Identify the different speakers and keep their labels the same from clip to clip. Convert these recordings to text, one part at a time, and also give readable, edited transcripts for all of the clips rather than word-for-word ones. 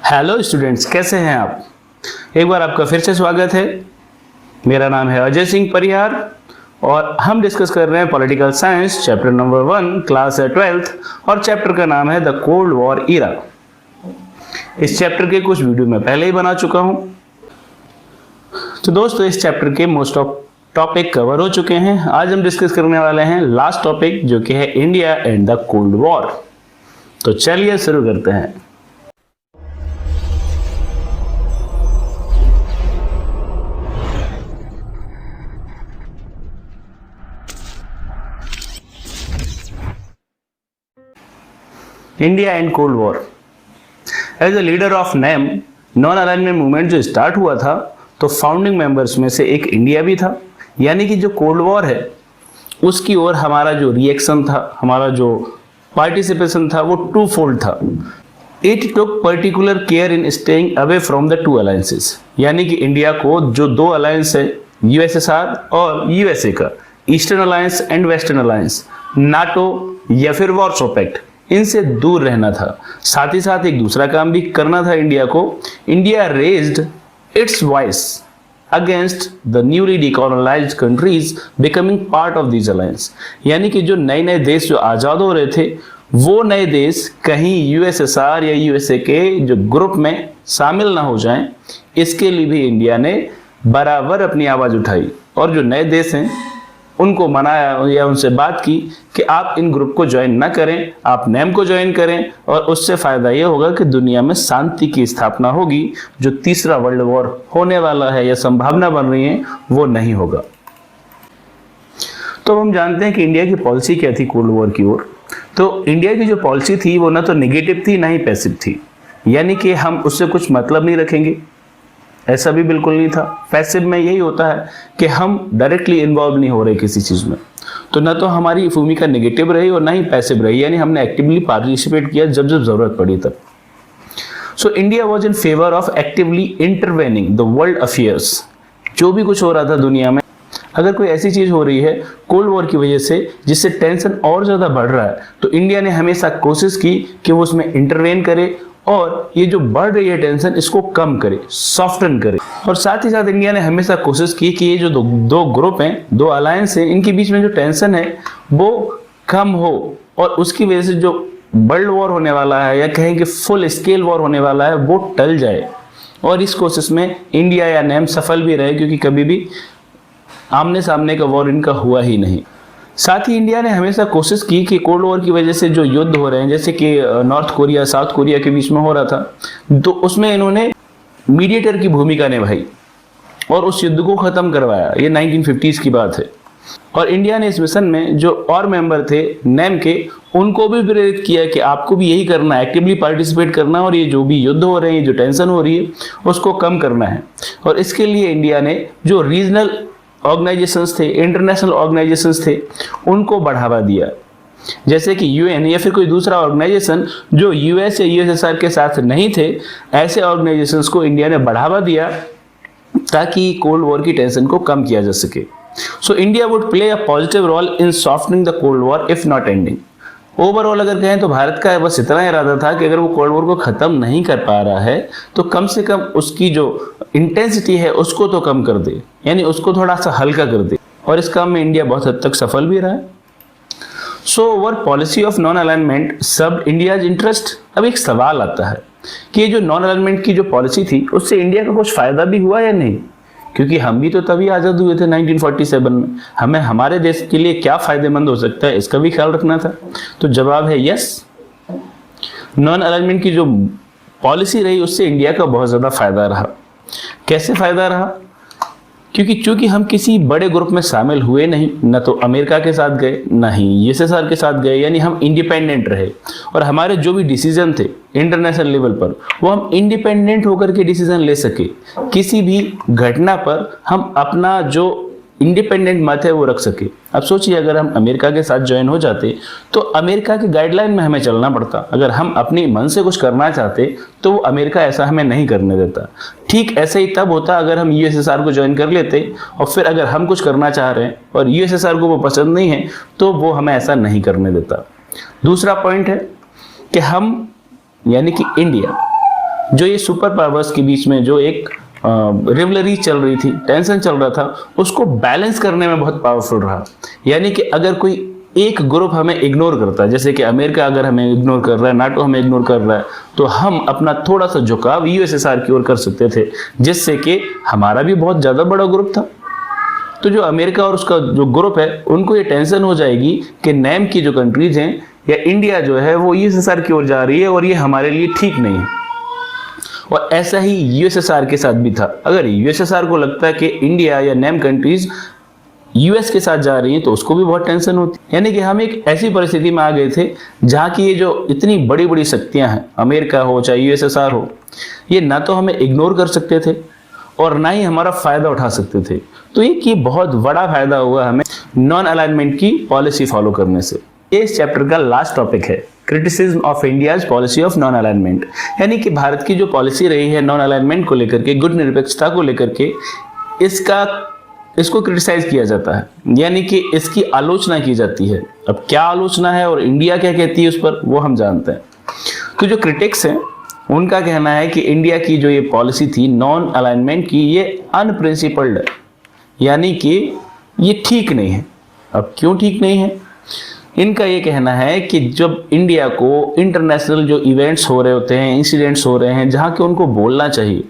Speaker 1: Hello students, कैसे हैं आप। एक बार आपका फिर से स्वागत है। मेरा नाम है अजय सिंह परिहार और हम डिस्कस कर रहे हैं political science chapter number 1, class है 12th और चैप्टर का नाम है द कोल्ड वॉर ईरा। इस चैप्टर के कुछ वीडियो मैं पहले ही बना चुका हूं। तो दोस्तों, इस चैप्टर के मोस्ट ऑफ टॉपिक कवर हो चुके हैं। आज हम डिस्कस करने वाले हैं लास्ट टॉपिक, जो कि है India and the cold war. तो चलिए शुरू करते हैं। India and cold war. As a leader of NAM, non alignment movement जो स्टार्ट हुआ था, तो फाउंडिंग मेंबर्स में से एक इंडिया भी था। यानी कि जो कोल्ड वॉर है उसकी ओर हमारा जो रिएक्शन था, हमारा जो पार्टिसिपेशन था, वो टू फोल्ड था। It took particular care in staying away from the two alliances. यानी कि इंडिया को जो दो अलायंस है, यूएसएसआर और यूएसए का, eastern alliance and western alliance, NATO या फिर वॉर्सो पैक्ट, इनसे दूर रहना था। साथ ही साथ एक दूसरा काम भी करना था इंडिया को। India raised its voice against the newly decolonised countries becoming part of this alliance. यानी कि जो नए नए देश जो आज़ाद हो रहे थे, वो नए देश कहीं यूएसएसआर या यूएसए के जो ग्रुप में शामिल ना हो जाएं, इसके लिए भी इंडिया ने बराबर अपनी आवाज़ उठाई और जो नए देश हैं उनको मनाया या उनसे बात की कि आप इन ग्रुप को ज्वाइन ना करें, आप नेम को ज्वाइन करें और उससे फायदा ये होगा कि दुनिया में शांति की स्थापना होगी। जो तीसरा वर्ल्ड वॉर होने वाला है या संभावना बन रही है, वो नहीं होगा। तो हम जानते हैं कि इंडिया की पॉलिसी क्या थी कोल्ड वॉर की ओर। तो इंडिया की जो पॉलिसी थी वो ना तो नेगेटिव थी ना ही पैसिव थी। यानी कि हम उससे कुछ मतलब नहीं रखेंगे, ऐसा भी बिल्कुल नहीं था। पैसिव में यही होता है कि हम डायरेक्टली इन्वॉल्व नहीं हो रहे किसी चीज में। तो ना तो हमारी भूमिका नेगेटिव रही और ना ही पैसिव रही, यानी हमने एक्टिवली पार्टिसिपेट किया जब जब जरूरत पड़ी तब। So India was in favour of actively intervening the world affairs. जो भी कुछ हो रहा था दुनिया में, अगर कोई ऐसी चीज हो रही है कोल्ड वॉर की वजह से जिससे टेंशन और ज्यादा बढ़ रहा है, तो इंडिया ने हमेशा कोशिश की कि वो उसमें इंटरवेन करे और ये जो बढ़ रही है टेंशन, इसको कम करे, सॉफ्टन करे। और साथ ही साथ इंडिया ने हमेशा कोशिश की कि ये जो दो ग्रुप हैं, दो अलायंस हैं, इनके बीच में जो टेंशन है वो कम हो और उसकी वजह से जो वर्ल्ड वॉर होने वाला है या कहें कि फुल स्केल वॉर होने वाला है, वो टल जाए। और इस कोशिश में इंडिया या नेम सफल भी रहे, क्योंकि कभी भी आमने सामने का वॉर इनका हुआ ही नहीं। साथ ही इंडिया ने हमेशा कोशिश की कि कोल्ड वॉर की वजह से जो युद्ध हो रहे हैं, जैसे कि नॉर्थ कोरिया साउथ कोरिया के बीच में हो रहा था, तो उसमें इन्होंने मीडिएटर की भूमिका निभाई और उस युद्ध को खत्म करवाया। ये 1950s की बात है। और इंडिया ने इस मिशन में जो और मेंबर थे नेम के, उनको भी प्रेरित किया कि आपको भी यही करना है, एक्टिवली पार्टिसिपेट करना और ये जो भी युद्ध हो रहे हैं, जो टेंशन हो रही है, उसको कम करना है। और इसके लिए इंडिया ने जो रीजनल ऑर्गेनाइजेशंस थे, इंटरनेशनल ऑर्गेनाइजेशंस थे, उनको बढ़ावा दिया। जैसे कि यूएन या फिर कोई दूसरा ऑर्गेनाइजेशन जो यूएस या यूएसएसआर के साथ नहीं थे, ऐसे ऑर्गेनाइजेशंस को इंडिया ने बढ़ावा दिया ताकि कोल्ड वॉर की टेंशन को कम किया जा सके। So India would play a positive role in softening the cold war if not ending. Overall अगर कहें तो भारत का बस इतना इरादा था कि अगर वो कोल्ड वॉर को खत्म नहीं कर पा रहा है, तो कम से कम उसकी जो इंटेंसिटी है उसको तो कम कर दे, यानी उसको थोड़ा सा हल्का कर दे। और इस काम में इंडिया बहुत हद तक सफल भी रहा है। So over policy of non alignment सब इंडियाज इंटरेस्ट। अब एक सवाल आता है कि ये जो नॉन अलाइनमेंट की जो पॉलिसी थी, उससे इंडिया का कुछ फायदा भी हुआ या नहीं, क्योंकि हम भी तो तभी आज़ाद हुए थे 1947 में। हमें हमारे देश के लिए क्या फायदेमंद हो सकता है, इसका भी ख्याल रखना था। तो जवाब है यस। नॉन अलाइनमेंट की जो पॉलिसी रही उससे इंडिया का बहुत ज़्यादा फायदा रहा। कैसे फायदा रहा? क्योंकि चूंकि हम किसी बड़े ग्रुप में शामिल हुए नहीं, न तो अमेरिका के साथ गए ना ही यूएसएसआर के साथ गए, यानी हम इंडिपेंडेंट रहे। और हमारे जो भी डिसीजन थे इंटरनेशनल लेवल पर, वो हम इंडिपेंडेंट होकर के डिसीजन ले सके। किसी भी घटना पर हम अपना जो इंडिपेंडेंट मत है वो रख सके। अब सोचिए, अगर हम अमेरिका के साथ ज्वाइन हो जाते तो अमेरिका के गाइडलाइन में हमें चलना पड़ता। अगर हम अपने मन से कुछ करना चाहते तो वो अमेरिका ऐसा हमें नहीं करने देता। ठीक ऐसे ही तब होता अगर हम यूएसएसआर को ज्वाइन कर लेते और फिर अगर हम कुछ करना चाह रहे हैं और यूएसएसआर को वो पसंद नहीं है, तो वो हमें ऐसा नहीं करने देता। दूसरा पॉइंट है कि हम यानी कि इंडिया जो ये सुपर पावर्स के बीच में जो एक रिवलरी चल रही थी, टेंशन चल रहा था, उसको बैलेंस करने में बहुत पावरफुल रहा। यानी कि अगर कोई एक ग्रुप हमें इग्नोर करता है, जैसे कि अमेरिका अगर हमें इग्नोर कर रहा है, नाटो हमें इग्नोर कर रहा है, तो हम अपना थोड़ा सा झुकाव यूएसएसआर की ओर कर सकते थे, जिससे कि हमारा भी बहुत ज्यादा बड़ा ग्रुप था। तो जो अमेरिका और उसका जो ग्रुप है, उनको ये टेंशन हो जाएगी कि नैम की जो कंट्रीज हैं या इंडिया जो है वो यूएसएसआर की ओर जा रही है और ये हमारे लिए ठीक नहीं है। और ऐसा ही यूएसएसआर के साथ भी था। अगर यूएसएसआर को लगता है कि इंडिया या नैम कंट्रीज यूएस के साथ जा रही हैं तो उसको भी बहुत टेंशन होती। यानी कि हम एक ऐसी परिस्थिति में आ गए थे जहां की ये जो इतनी बड़ी बड़ी शक्तियां हैं, अमेरिका हो चाहे यूएसएसआर हो, ये ना तो हमें इग्नोर कर सकते थे और ना ही हमारा फायदा उठा सकते थे। तो ये बहुत बड़ा फायदा हुआ हमें नॉन अलाइनमेंट की पॉलिसी फॉलो करने से। ये इस चैप्टर का लास्ट टॉपिक है, criticism of India's policy of non alignment. यानी कि भारत की जो पॉलिसी रही है नॉन अलाइनमेंट को लेकर के, गुट निरपेक्षता को लेकर के, इसको क्रिटिसाइज किया जाता है, यानी कि इसकी आलोचना की जाती है। अब क्या आलोचना है और इंडिया क्या कहती है उस पर, वो हम जानते हैं। तो जो क्रिटिक्स हैं उनका कहना है कि इंडिया की जो ये पॉलिसी थी नॉन अलाइनमेंट की, ये अनप्रिंसिपल्ड है, यानी कि ये ठीक नहीं है। अब क्यों ठीक नहीं है? इनका ये कहना है कि जब इंडिया को इंटरनेशनल जो इवेंट्स हो रहे होते हैं, इंसिडेंट्स हो रहे हैं, जहाँ के उनको बोलना चाहिए,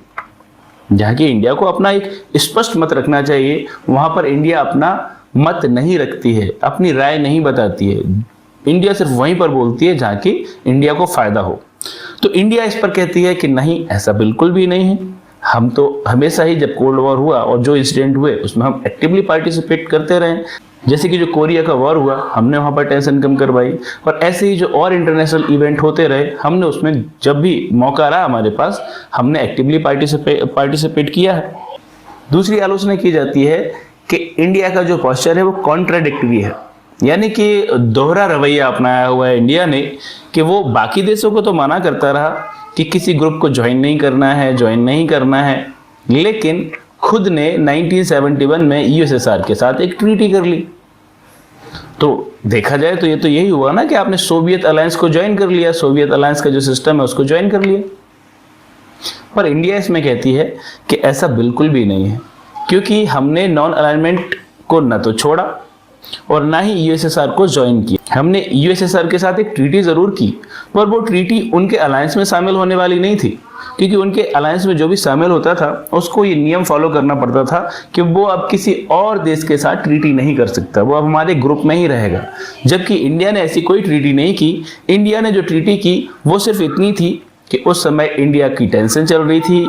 Speaker 1: जहाँ की इंडिया को अपना एक स्पष्ट मत रखना चाहिए, वहाँ पर इंडिया अपना मत नहीं रखती है, अपनी राय नहीं बताती है। इंडिया सिर्फ वहीं पर बोलती है जहाँ की इंडिया को फायदा हो। तो इंडिया इस पर कहती है कि नहीं, ऐसा बिल्कुल भी नहीं है। हम तो हमेशा ही जब कोल्ड वॉर हुआ और जो इंसिडेंट हुए उसमें हम एक्टिवली पार्टिसिपेट करते रहे। जैसे कि जो कोरिया का वॉर हुआ, हमने वहाँ पर टेंशन कम करवाई, और ऐसे ही जो और इंटरनेशनल इवेंट होते रहे, हमने उसमें जब भी मौका रहा हमारे पास, हमने एक्टिवली पार्टिसिपेट किया है। दूसरी आलोचना की जाती है कि इंडिया का जो पोस्चर है वो कॉन्ट्राडिक्टरी है, यानी कि दोहरा रवैया अपनाया हुआ है इंडिया ने, कि वो बाकी देशों को तो मना करता रहा कि किसी ग्रुप को ज्वाइन नहीं करना है, लेकिन खुद ने 1971 में यूएसएसआर के साथ एक ट्रीटी कर ली। तो देखा जाए तो ये तो यही हुआ ना कि आपने सोवियत अलायंस को ज्वाइन कर लिया, सोवियत अलायंस का जो सिस्टम है उसको ज्वाइन कर लिया। पर इंडिया इसमें कहती है कि ऐसा बिल्कुल भी नहीं है, क्योंकि हमने नॉन अलाइनमेंट को न तो छोड़ा और ना ही यूएसएसआर को ज्वाइन किया। हमने यूएसएसआर के साथ एक ट्रीटी जरूर की, पर वो ट्रीटी उनके अलायंस में शामिल होने वाली नहीं थी, क्योंकि उनके अलायंस में जो भी शामिल होता था उसको ये नियम फॉलो करना पड़ता था कि वो अब किसी और देश के साथ ट्रीटी नहीं कर सकता, वो अब हमारे ग्रुप में ही रहेगा। जबकि इंडिया ने ऐसी कोई ट्रीटी नहीं की। इंडिया ने जो ट्रीटी की वो सिर्फ इतनी थी कि उस समय इंडिया की टेंशन चल रही थी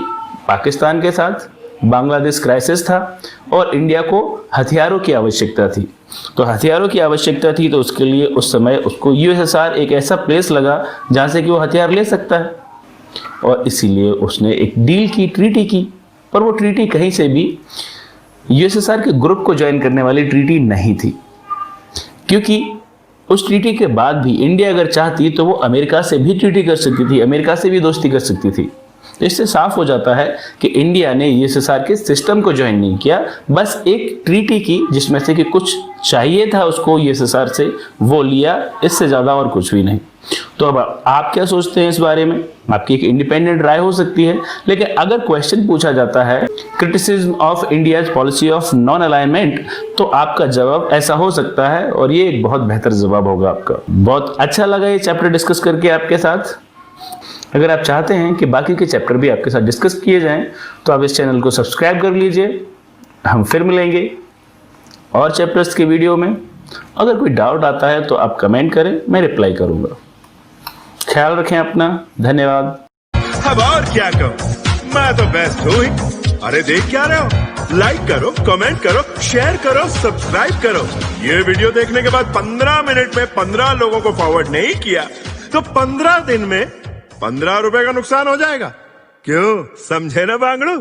Speaker 1: पाकिस्तान के साथ, बांग्लादेश क्राइसिस था और इंडिया को हथियारों की आवश्यकता थी। तो हथियारों की आवश्यकता थी तो उसके लिए उस समय उसको यूएसएसआर एक ऐसा प्लेस लगा जहाँ से कि वो हथियार ले सकता है, और इसीलिए उसने एक डील की, ट्रीटी की। पर वो ट्रीटी कहीं से भी यूएसएसआर के ग्रुप को ज्वाइन करने वाली ट्रीटी नहीं थी, क्योंकि उस ट्रीटी के बाद भी इंडिया अगर चाहती तो वो अमेरिका से भी ट्रीटी कर सकती थी, अमेरिका से भी दोस्ती कर सकती थी। तो इससे साफ हो जाता है कि इंडिया ने यूएसएसआर के सिस्टम को ज्वाइन नहीं किया, बस एक ट्रीटी की जिसमें से कि कुछ चाहिए था उसको यूएसएसआर से, वो लिया, इससे ज़्यादा और कुछ भी नहीं। तो अब आप क्या सोचते हैं इस बारे में? आपकी एक इंडिपेंडेंट राय हो सकती है, लेकिन अगर क्वेश्चन पूछा जाता है criticism of India's policy of non alignment, तो आपका जवाब ऐसा हो सकता है, और ये एक बहुत बेहतर जवाब होगा आपका। बहुत अच्छा लगा ये चैप्टर डिस्कस करके आपके साथ। अगर आप चाहते हैं कि बाकी के चैप्टर भी आपके साथ डिस्कस किए जाएं, तो आप इस चैनल को सब्सक्राइब कर लीजिए। हम फिर मिलेंगे और चैप्टर्स के वीडियो में। अगर कोई डाउट आता है तो आप कमेंट करें, मैं रिप्लाई करूंगा। ख्याल रखें अपना। धन्यवाद।
Speaker 2: अब और क्या कहूँ, मैं तो बेस्ट हूँ ही। अरे देख क्या रहे हो, लाइक करो, कमेंट करो, शेयर करो, सब्सक्राइब करो। ये वीडियो देखने के बाद 15 मिनट में 15 लोगों को फॉरवर्ड नहीं किया तो 15 दिन में 15 रुपए का नुकसान हो जाएगा। क्यों, समझे ना बांगड़ू?